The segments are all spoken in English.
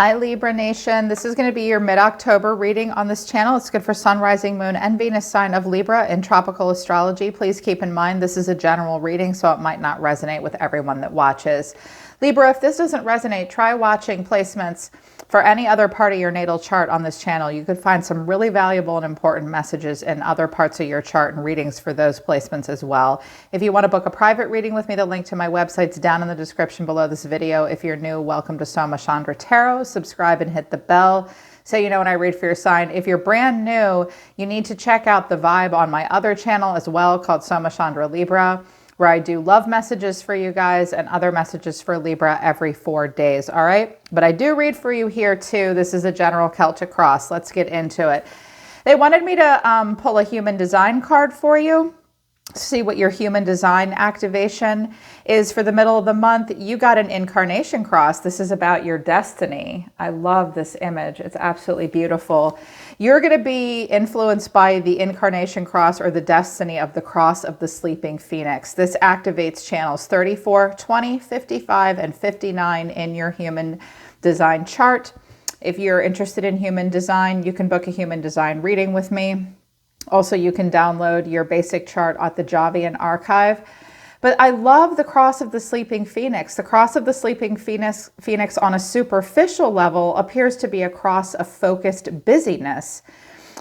Hi Libra Nation, this is going to be your mid-October reading on this channel. It's good for Sun, Rising, Moon, and Venus sign of Libra in tropical astrology. Please keep in mind this is a general reading, so it might not resonate with everyone that watches. Libra, if this doesn't resonate, try watching placements for any other part of your natal chart on this channel. You could find some really valuable and important messages in other parts of your chart and readings for those placements as well. If you want to book a private reading with me, the link to my website's down in the description below this video. If you're new, welcome to Soma Chandra Tarot. Subscribe and hit the bell so you know when I read for your sign. If you're brand new, you need to check out the vibe on my other channel as well called Soma Chandra Libra, where I do love messages for you guys and other messages for Libra every 4 days, all right? But I do read for you here too. This is a general Celtic cross. Let's get into it. They wanted me to pull a human design card for you. See what your human design activation is for the middle of the month. You got an incarnation cross. This is about your destiny. I love this image. It's absolutely beautiful. You're going to be influenced by the incarnation cross or the destiny of the cross of the sleeping phoenix. This activates channels 34, 20, 55, and 59 in your human design chart. If you're interested in human design, you can book a human design reading with me. Also, you can download your basic chart at the Javian archive. But I love the cross of the sleeping phoenix. The cross of the sleeping phoenix on a superficial level appears to be a cross of focused busyness.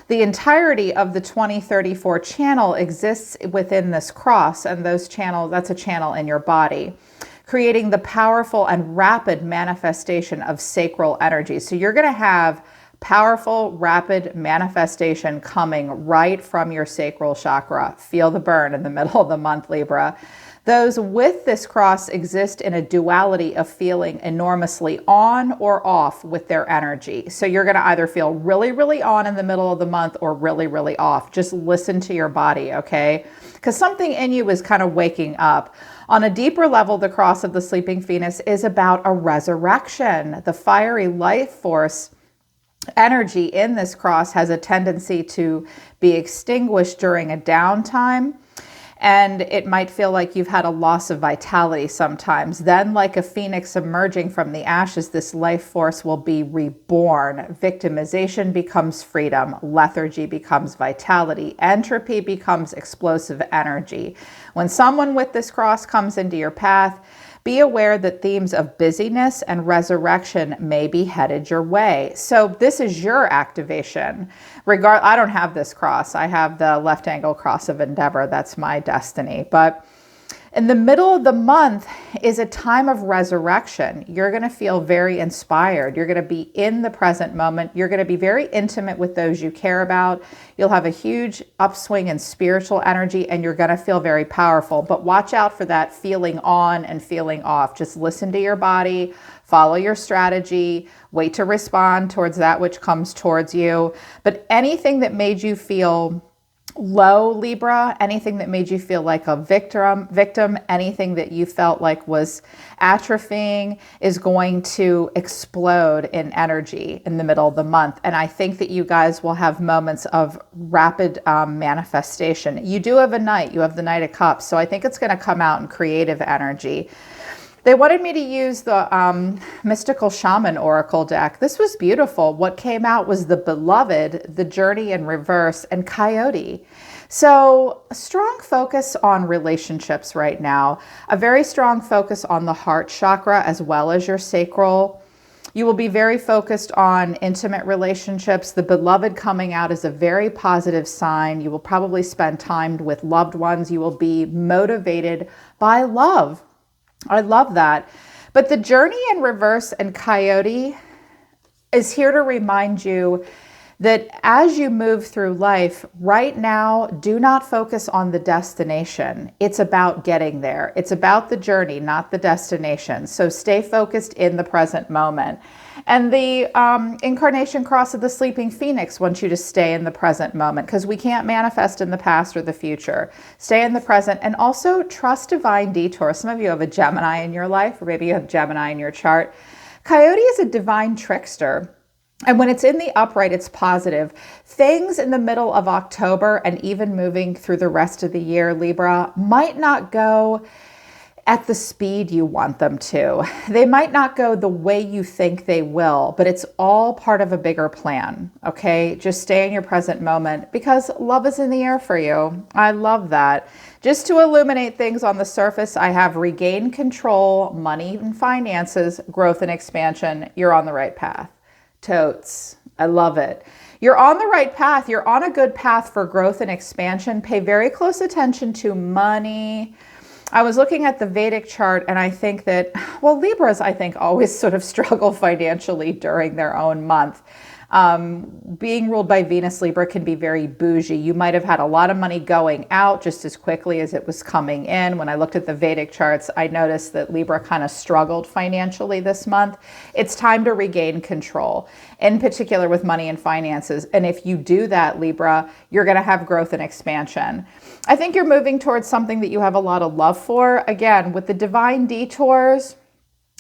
The entirety of the 2034 channel exists within this cross, and that's a channel in your body, creating the powerful and rapid manifestation of sacral energy. So you're going to have powerful, rapid manifestation coming right from your sacral chakra. Feel the burn in the middle of the month, Libra. Those with this cross exist in a duality of feeling enormously on or off with their energy. So you're going to either feel really, really on in the middle of the month or really, really off. Just listen to your body, okay? Because something in you is kind of waking up. On a deeper level, the cross of the sleeping phoenix is about a resurrection. The fiery life force energy in this cross has a tendency to be extinguished during a downtime, and it might feel like you've had a loss of vitality sometimes. Then, like a phoenix emerging from the ashes, this life force will be reborn. Victimization becomes freedom. Lethargy becomes vitality. Entropy becomes explosive energy. When someone with this cross comes into your path, be aware that themes of busyness and resurrection may be headed your way. So this is your activation. I don't have this cross. I have the left angle cross of endeavor. That's my destiny. But in the middle of the month is a time of resurrection. You're going to feel very inspired. You're going to be in the present moment. You're going to be very intimate with those you care about. You'll have a huge upswing in spiritual energy, and you're going to feel very powerful. But watch out for that feeling on and feeling off. Just listen to your body, follow your strategy, wait to respond towards that which comes towards you. But anything that made you feel low, Libra, anything that made you feel like a victim, anything that you felt like was atrophying is going to explode in energy in the middle of the month. And I think that you guys will have moments of rapid manifestation. You do have a knight, you have the Knight of Cups. So I think it's going to come out in creative energy. They wanted me to use the Mystical Shaman Oracle deck. This was beautiful. What came out was the Beloved, the Journey in Reverse, and Coyote. So a strong focus on relationships right now. A very strong focus on the heart chakra as well as your sacral. You will be very focused on intimate relationships. The Beloved coming out is a very positive sign. You will probably spend time with loved ones. You will be motivated by love. I love that. But the Journey in Reverse and Coyote is here to remind you that as you move through life right now, do not focus on the destination. It's about getting there. It's about the journey, not the destination. So stay focused in the present moment. And the incarnation cross of the sleeping phoenix wants you to stay in the present moment because we can't manifest in the past or the future. Stay in the present and also trust divine detours. Some of you have a Gemini in your life, or maybe you have Gemini in your chart. Coyote is a divine trickster. And when it's in the upright, it's positive. Things in the middle of October and even moving through the rest of the year, Libra, might not go at the speed you want them to. They might not go the way you think they will, but it's all part of a bigger plan, okay? Just stay in your present moment because love is in the air for you. I love that. Just to illuminate things on the surface, I have regained control, money and finances, growth and expansion. You're on the right path. Totes. I love it. You're on the right path. You're on a good path for growth and expansion. Pay very close attention to money. I was looking at the Vedic chart and I think that, well, Libras, I think, always sort of struggle financially during their own month. Being ruled by Venus, Libra can be very bougie. You might have had a lot of money going out just as quickly as it was coming in. When I looked at the Vedic charts, I noticed that Libra kind of struggled financially this month. It's time to regain control, in particular with money and finances. And if you do that, Libra, you're going to have growth and expansion. I think you're moving towards something that you have a lot of love for. Again, with the divine detours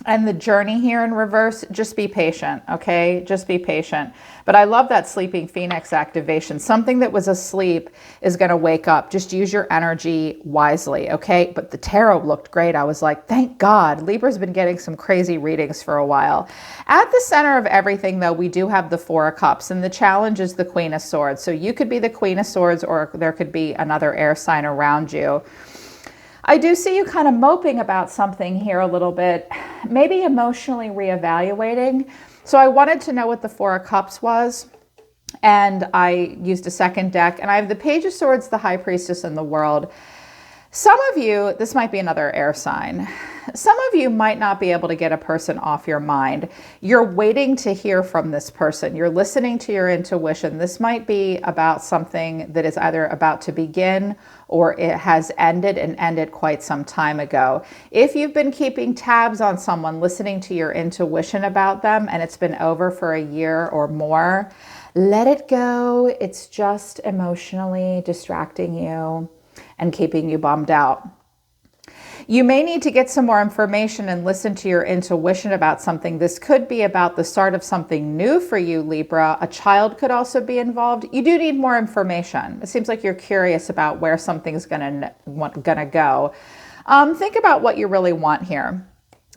and the journey here in reverse, just be patient, okay? Just be patient. But I love that sleeping phoenix activation. Something that was asleep is going to wake up. Just use your energy wisely, okay? But the tarot looked great. I was like, thank God. Libra's been getting some crazy readings for a while. At the center of everything, though, we do have the Four of Cups, and the challenge is the Queen of Swords. So you could be the Queen of Swords, or there could be another air sign around you. I do see you kind of moping about something here a little bit, maybe emotionally reevaluating. So I wanted to know what the Four of Cups was, and I used a second deck, and I have the Page of Swords, the High Priestess, in the World. Some of you, this might be another air sign, some of you might not be able to get a person off your mind. You're waiting to hear from this person. You're listening to your intuition. This might be about something that is either about to begin or it has ended and ended quite some time ago. If you've been keeping tabs on someone, listening to your intuition about them, and it's been over for a year or more, let it go. It's just emotionally distracting you and keeping you bummed out. You may need to get some more information and listen to your intuition about something. This could be about the start of something new for you, Libra. A child could also be involved. You do need more information. It seems like you're curious about where something's gonna go. Think about what you really want here.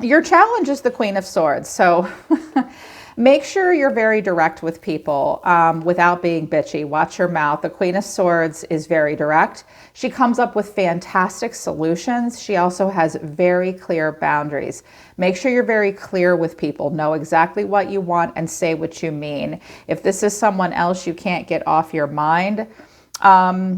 Your challenge is the Queen of Swords. So make sure you're very direct with people without being bitchy. Watch your mouth. The Queen of Swords is very direct. She comes up with fantastic solutions. She also has very clear boundaries. Make sure you're very clear with people. Know exactly what you want and say what you mean. If this is someone else you can't get off your mind,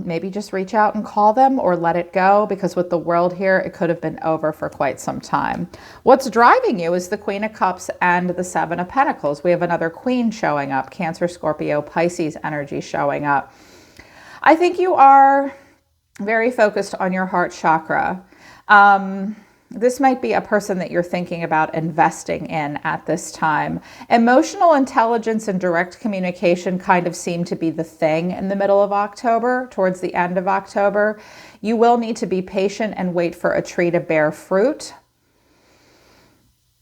maybe just reach out and call them or let it go, because with the World here, it could have been over for quite some time. What's driving you is the Queen of Cups and the Seven of Pentacles. We have another Queen showing up, Cancer, Scorpio, Pisces energy showing up. I think you are very focused on your heart chakra. This might be a person that you're thinking about investing in at this time. Emotional intelligence and direct communication kind of seem to be the thing in the middle of October, towards the end of October. You will need to be patient and wait for a tree to bear fruit.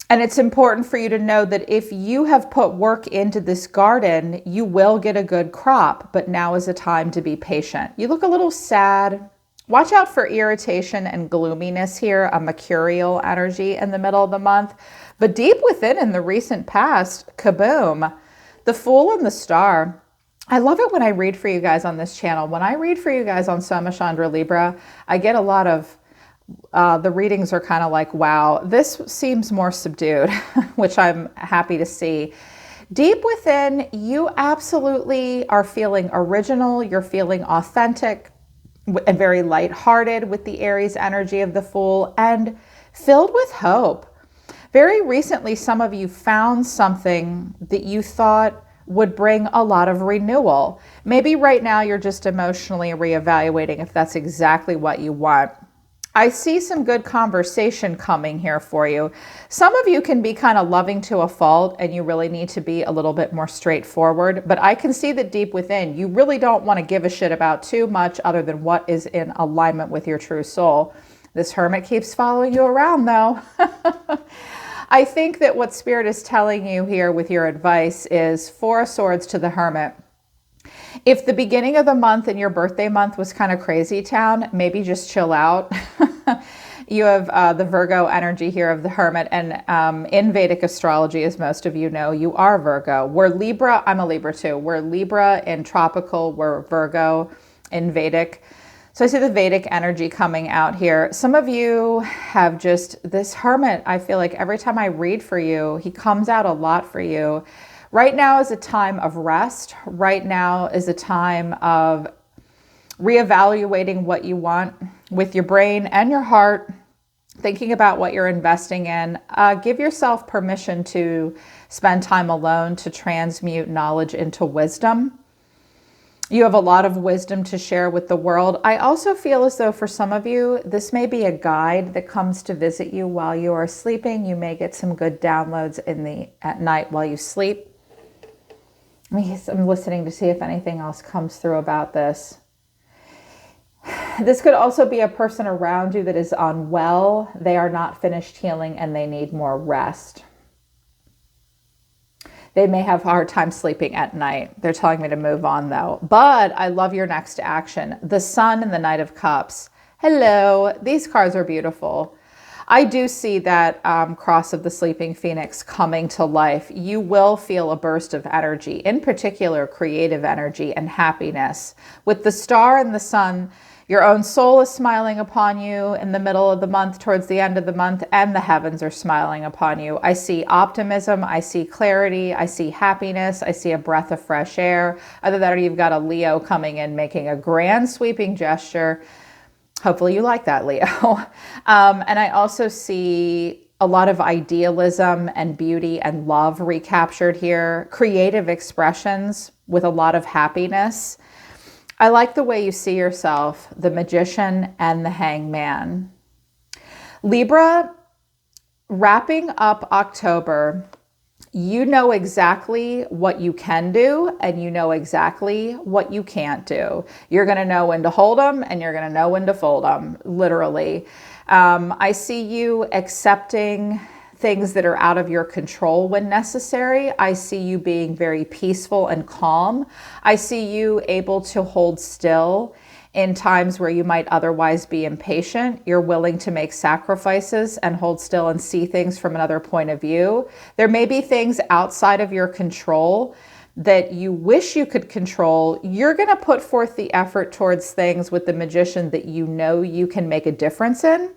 And it's important for you to know that if you have put work into this garden, you will get a good crop, but now is a time to be patient. You look a little sad. Watch out for irritation and gloominess here, a mercurial energy in the middle of the month. But deep within, in the recent past, kaboom, the Fool and the Star. I love it when I read for you guys on this channel. When I read for you guys on Soma Chandra Libra, I get a lot of the readings are kind of like, wow, this seems more subdued, which I'm happy to see. Deep within, you absolutely are feeling original. You're feeling authentic and very lighthearted with the Aries energy of the Fool and filled with hope. Very recently, some of you found something that you thought would bring a lot of renewal. Maybe right now you're just emotionally reevaluating if that's exactly what you want. I see some good conversation coming here for you. Some of you can be kind of loving to a fault and you really need to be a little bit more straightforward, but I can see that deep within, you really don't want to give a shit about too much other than what is in alignment with your true soul. This Hermit keeps following you around though. I think that what Spirit is telling you here with your advice is Four of Swords to the Hermit. If the beginning of the month and your birthday month was kind of crazy town, maybe just chill out. You have the Virgo energy here of the Hermit, and in Vedic astrology, as most of you know, you are Virgo. We're Libra. I'm a Libra too. We're Libra in tropical. We're Virgo in Vedic. So I see the Vedic energy coming out here. Some of you have just this Hermit. I feel like every time I read for you, he comes out a lot for you. Right now is a time of rest. Right now is a time of reevaluating what you want with your brain and your heart, thinking about what you're investing in. Give yourself permission to spend time alone to transmute knowledge into wisdom. You have a lot of wisdom to share with the world. I also feel as though for some of you, this may be a guide that comes to visit you while you are sleeping. You may get some good downloads at night while you sleep. I'm listening to see if anything else comes through about this. This could also be a person around you that is unwell. They are not finished healing and they need more rest. They may have a hard time sleeping at night. They're telling me to move on though. But I love your next action. The Sun and the Knight of Cups. Hello. These cards are beautiful. I do see that cross of the sleeping phoenix coming to life. You will feel a burst of energy, in particular creative energy and happiness. With the Star and the Sun, your own soul is smiling upon you in the middle of the month, towards the end of the month, and the heavens are smiling upon you. I see optimism, I see clarity, I see happiness, I see a breath of fresh air. Either that or you've got a Leo coming in making a grand sweeping gesture. Hopefully you like that, Leo. And I also see a lot of idealism and beauty and love recaptured here. Creative expressions with a lot of happiness. I like the way you see yourself, the Magician and the Hangman. Libra, wrapping up October, you know exactly what you can do and you know exactly what you can't do. You're going to know when to hold them and you're going to know when to fold them, literally. I see you accepting things that are out of your control when necessary. I see you being very peaceful and calm. I see you able to hold still in times where you might otherwise be impatient. You're willing to make sacrifices and hold still and see things from another point of view. There may be things outside of your control that you wish you could control. You're going to put forth the effort towards things with the Magician that you know you can make a difference in.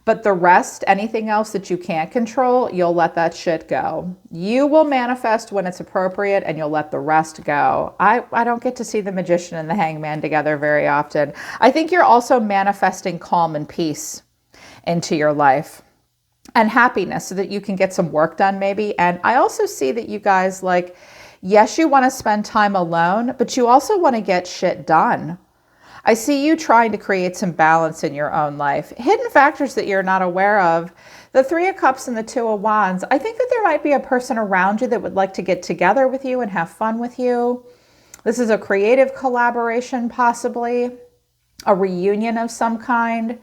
But the rest, anything else that you can't control, you'll let that shit go. You will manifest when it's appropriate and you'll let the rest go. I don't get to see the Magician and the Hangman together very often. I think you're also manifesting calm and peace into your life and happiness so that you can get some work done maybe. And I also see that you guys yes, you want to spend time alone, but you also want to get shit done. I see you trying to create some balance in your own life. Hidden factors that you're not aware of. The Three of Cups and the Two of Wands. I think that there might be a person around you that would like to get together with you and have fun with you. This is a creative collaboration, possibly. A reunion of some kind.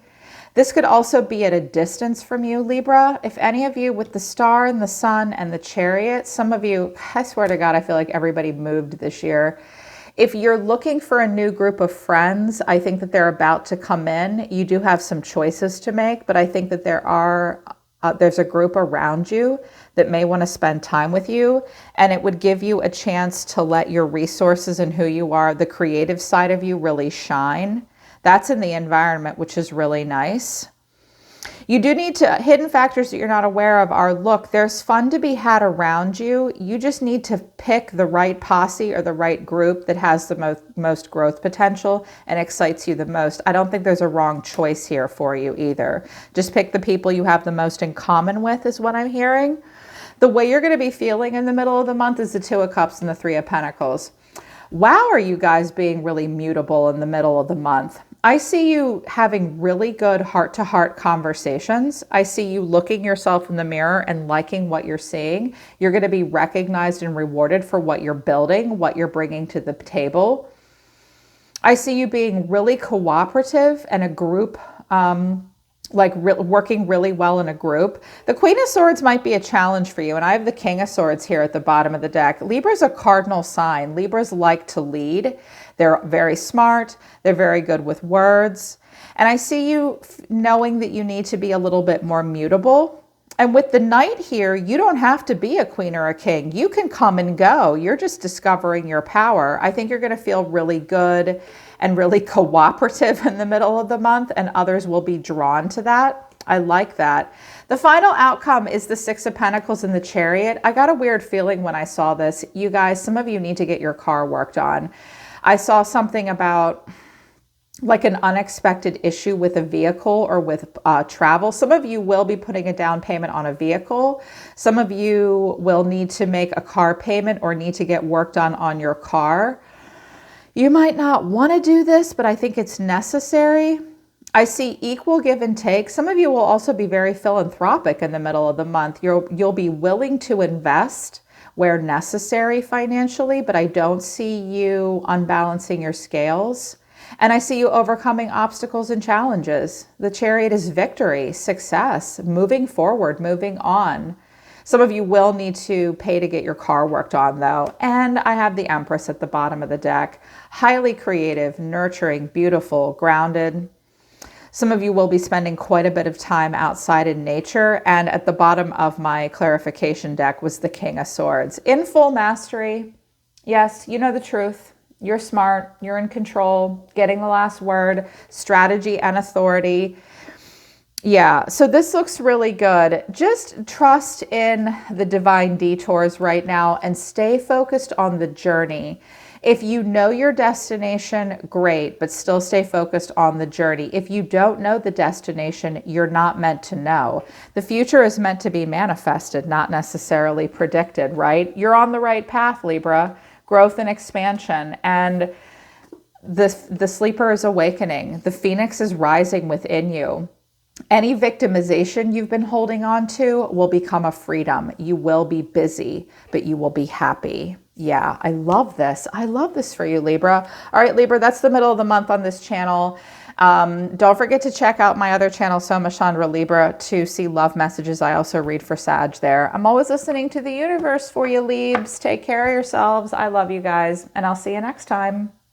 This could also be at a distance from you, Libra. If any of you with the Star and the Sun and the Chariot, some of you, I swear to God, I feel like everybody moved this year. If you're looking for a new group of friends, I think that they're about to come in. You do have some choices to make, but I think that there's a group around you that may want to spend time with you, and it would give you a chance to let your resources and who you are, the creative side of you, really shine. That's in the environment, which is really nice. You do need to, hidden factors that you're not aware of are, look, there's fun to be had around you. You just need to pick the right posse or the right group that has the most growth potential and excites you the most. I don't think there's a wrong choice here for you either. Just pick the people you have the most in common with is what I'm hearing. The way you're going to be feeling in the middle of the month is the Two of Cups and the Three of Pentacles. Wow, are you guys being really mutable in the middle of the month? I see you having really good heart-to-heart conversations. I see you looking yourself in the mirror and liking what you're seeing. You're going to be recognized and rewarded for what you're building, what you're bringing to the table. I see you being really cooperative and a group like working really well in a group. The Queen of Swords might be a challenge for you. And I have the King of Swords here at the bottom of the deck. Libra's a cardinal sign. Libras like to lead. They're very smart. They're very good with words. And I see you knowing that you need to be a little bit more mutable. And with the Knight here, you don't have to be a queen or a king. You can come and go. You're just discovering your power. I think you're going to feel really good and really cooperative in the middle of the month, and others will be drawn to that. I like that. The final outcome is the Six of Pentacles and the Chariot. I got a weird feeling when I saw this. You guys, some of you need to get your car worked on. I saw something about like an unexpected issue with a vehicle or with travel. Some of you will be putting a down payment on a vehicle. Some of you will need to make a car payment or need to get work done on your car. You might not want to do this, but I think it's necessary. I see equal give and take. Some of you will also be very philanthropic in the middle of the month. You'll be willing to invest where necessary financially, but I don't see you unbalancing your scales. And I see you overcoming obstacles and challenges. The Chariot is victory, success, moving forward, moving on. Some of you will need to pay to get your car worked on though. And I have the Empress at the bottom of the deck. Highly creative, nurturing, beautiful, grounded. Some of you will be spending quite a bit of time outside in nature. And at the bottom of my clarification deck was the King of Swords. In full mastery. Yes, you know the truth. You're smart. You're in control. Getting the last word. Strategy and authority. Yeah, so this looks really good. Just trust in the divine detours right now and stay focused on the journey. If you know your destination, great, but still stay focused on the journey. If you don't know the destination, you're not meant to know. The future is meant to be manifested, not necessarily predicted, right? You're on the right path, Libra. Growth and expansion. And the sleeper is awakening. The phoenix is rising within you. Any victimization you've been holding on to will become a freedom. You will be busy, but you will be happy. Yeah, I love this. I love this for you, Libra. All right, Libra, that's the middle of the month on this channel. Don't forget to check out my other channel, Soma Chandra Libra, to see love messages. I also read for Sag there. I'm always listening to the universe for you, Libs. Take care of yourselves. I love you guys, and I'll see you next time.